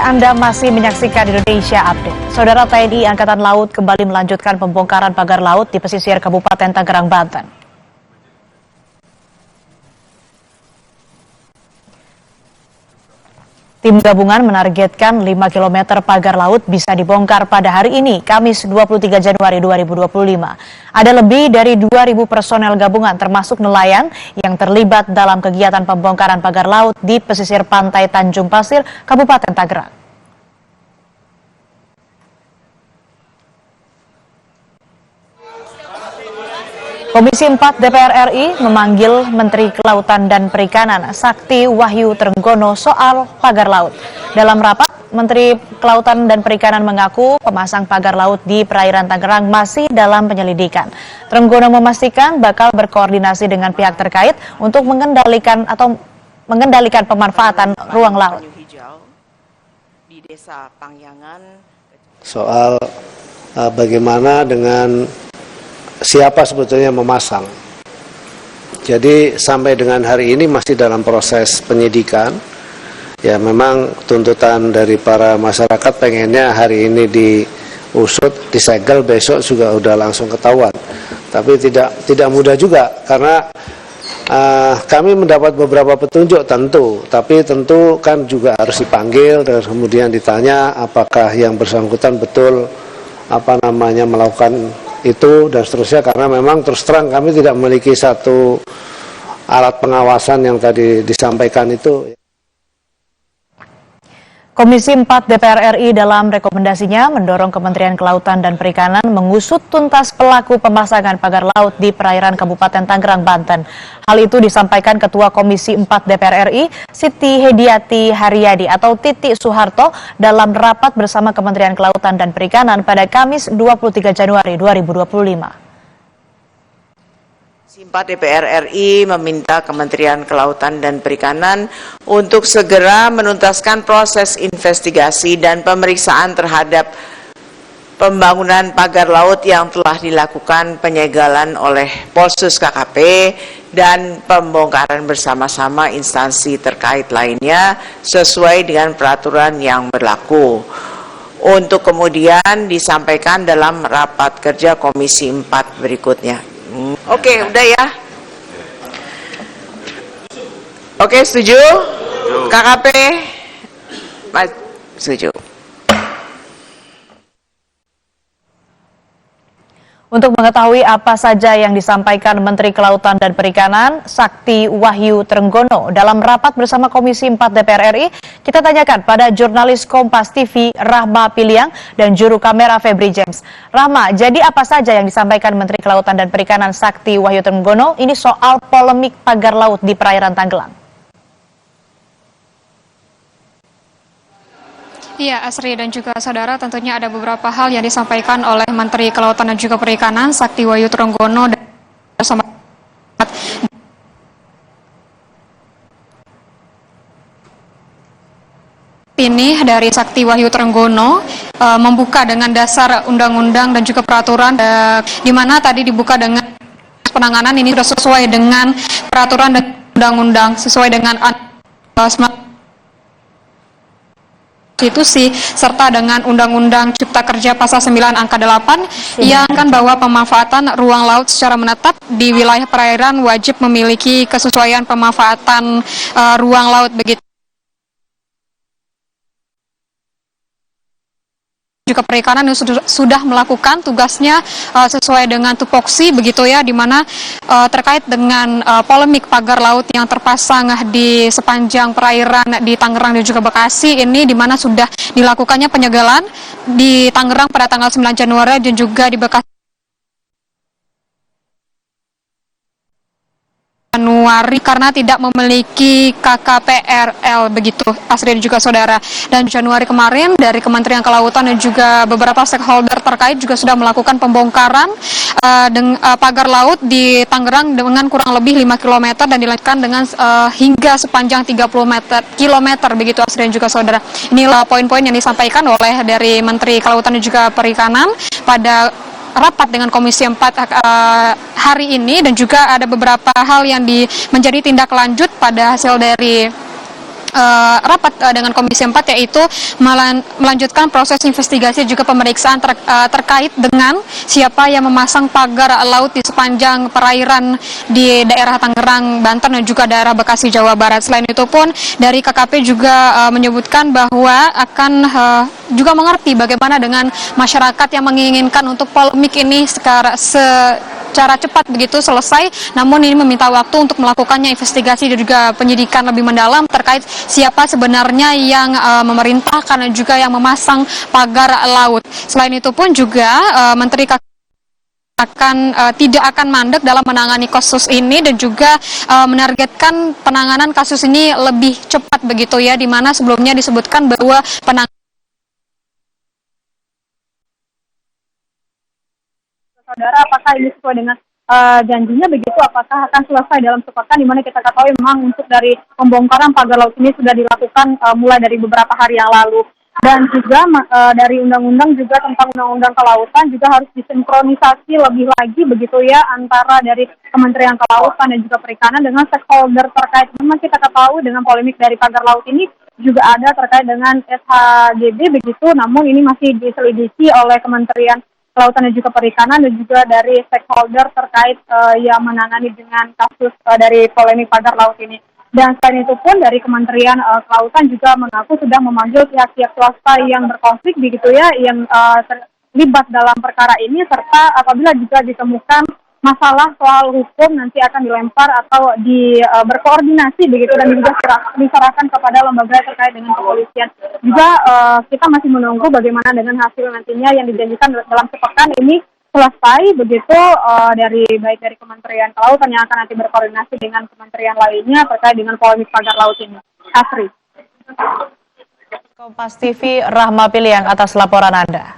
Anda masih menyaksikan Indonesia Update. Saudara, TNI Angkatan Laut kembali melanjutkan pembongkaran pagar laut di pesisir Kabupaten Tangerang, Banten. Tim gabungan menargetkan 5 km pagar laut bisa dibongkar pada hari ini, Kamis 23 Januari 2025. Ada lebih dari 2.000 personel gabungan termasuk nelayan yang terlibat dalam kegiatan pembongkaran pagar laut di pesisir pantai Tanjung Pasir, Kabupaten Tangerang. Komisi 4 DPR RI memanggil Menteri Kelautan dan Perikanan Sakti Wahyu Trenggono soal pagar laut. Dalam rapat, Menteri Kelautan dan Perikanan mengaku pemasang pagar laut di perairan Tangerang masih dalam penyelidikan. Trenggono memastikan bakal berkoordinasi dengan pihak terkait untuk mengendalikan pemanfaatan ruang laut. Soal bagaimana dengan siapa sebetulnya memasang. Jadi sampai dengan hari ini masih dalam proses penyidikan. Ya memang tuntutan dari para masyarakat pengennya hari ini diusut, disegel, besok juga udah langsung ketahuan. Tapi tidak mudah juga karena kami mendapat beberapa petunjuk tapi tentu kan juga harus dipanggil dan kemudian ditanya apakah yang bersangkutan betul melakukan itu dan seterusnya, karena memang terus terang kami tidak memiliki satu alat pengawasan yang tadi disampaikan itu. Komisi 4 DPR RI dalam rekomendasinya mendorong Kementerian Kelautan dan Perikanan mengusut tuntas pelaku pemasangan pagar laut di perairan Kabupaten Tangerang, Banten. Hal itu disampaikan Ketua Komisi 4 DPR RI, Siti Hediati Haryadi atau Titi Soeharto dalam rapat bersama Kementerian Kelautan dan Perikanan pada Kamis 23 Januari 2025. 4 DPR RI meminta Kementerian Kelautan dan Perikanan untuk segera menuntaskan proses investigasi dan pemeriksaan terhadap pembangunan pagar laut yang telah dilakukan penyegalan oleh Polsus KKP dan pembongkaran bersama-sama instansi terkait lainnya sesuai dengan peraturan yang berlaku. Untuk kemudian disampaikan dalam rapat kerja Komisi 4 berikutnya. Oke, udah ya. Oke, setuju? KKP? Setuju. Untuk mengetahui apa saja yang disampaikan Menteri Kelautan dan Perikanan Sakti Wahyu Trenggono dalam rapat bersama Komisi 4 DPR RI, kita tanyakan pada jurnalis Kompas TV Rahma Piliang dan juru kamera Febri James. Rahma, jadi apa saja yang disampaikan Menteri Kelautan dan Perikanan Sakti Wahyu Trenggono ini soal polemik pagar laut di perairan Tangerang? Iya, Asri dan juga saudara, tentunya ada beberapa hal yang disampaikan oleh Menteri Kelautan dan juga Perikanan Sakti Wahyu Trenggono dan bersama ini dari Sakti Wahyu Trenggono membuka dengan dasar undang-undang dan juga peraturan di mana tadi dibuka dengan penanganan ini sudah sesuai dengan peraturan dan undang-undang sesuai dengan konstitusi serta dengan Undang-Undang Cipta Kerja Pasal 9 Angka 8 yang kan bahwa pemanfaatan ruang laut secara menetap di wilayah perairan wajib memiliki kesesuaian pemanfaatan ruang laut begitu. Juga Perikanan yang sudah melakukan tugasnya sesuai dengan tupoksi begitu ya, di mana terkait dengan polemik pagar laut yang terpasang di sepanjang perairan di Tangerang dan juga Bekasi ini, di mana sudah dilakukannya penyegelan di Tangerang pada tanggal 9 Januari dan juga di Bekasi Januari karena tidak memiliki KKPRL begitu, Asri dan juga saudara. Dan Januari kemarin dari Kementerian Kelautan dan juga beberapa stakeholder terkait juga sudah melakukan pembongkaran pagar laut di Tangerang dengan kurang lebih 5 km dan dilanjutkan dengan hingga sepanjang 30 km begitu, Asri dan juga saudara. Inilah poin-poin yang disampaikan oleh dari Menteri Kelautan dan juga Perikanan pada rapat dengan Komisi 4 hari ini, dan juga ada beberapa hal yang menjadi tindak lanjut pada hasil dari rapat dengan Komisi 4, yaitu melanjutkan proses investigasi juga pemeriksaan terkait dengan siapa yang memasang pagar laut di sepanjang perairan di daerah Tangerang, Banten dan juga daerah Bekasi, Jawa Barat. Selain itu pun dari KKP juga menyebutkan bahwa akan juga mengerti bagaimana dengan masyarakat yang menginginkan untuk polemik ini secara cepat begitu selesai, namun ini meminta waktu untuk melakukannya investigasi dan juga penyidikan lebih mendalam terkait siapa sebenarnya yang memerintahkan dan juga yang memasang pagar laut. Selain itu pun juga Menteri tidak akan mandek dalam menangani kasus ini dan juga menargetkan penanganan kasus ini lebih cepat begitu ya, di mana sebelumnya disebutkan bahwa Saudara, apakah ini sesuai dengan janjinya begitu? Apakah akan selesai dalam sepekan? Di mana kita ketahui memang untuk dari pembongkaran pagar laut ini sudah dilakukan mulai dari beberapa hari yang lalu. Dan juga dari undang-undang juga tentang undang-undang kelautan juga harus disinkronisasi lebih lagi begitu ya, antara dari Kementerian Kelautan dan juga Perikanan dengan stakeholder terkait. Memang kita ketahui dengan polemik dari pagar laut ini juga ada terkait dengan SHGB begitu, namun ini masih diselidiki oleh Kementerian Kelautan dan juga Perikanan dan juga dari stakeholder terkait yang menangani dengan kasus dari polemik pagar laut ini. Dan selain itu pun dari Kementerian Kelautan juga mengaku sudah memanggil pihak-pihak swasta yang berkonflik begitu ya, yang terlibat dalam perkara ini, serta apabila juga ditemukan masalah soal hukum nanti akan dilempar atau berkoordinasi begitu dan juga diserahkan kepada lembaga terkait dengan kepolisian. Juga kita masih menunggu bagaimana dengan hasil nantinya yang dijanjikan dalam sepekan ini selesai begitu baik dari Kementerian Kelautan yang akan nanti berkoordinasi dengan kementerian lainnya terkait dengan polemik pagar laut ini. Asri. Kompas TV, Rahma Piliang atas laporan Anda.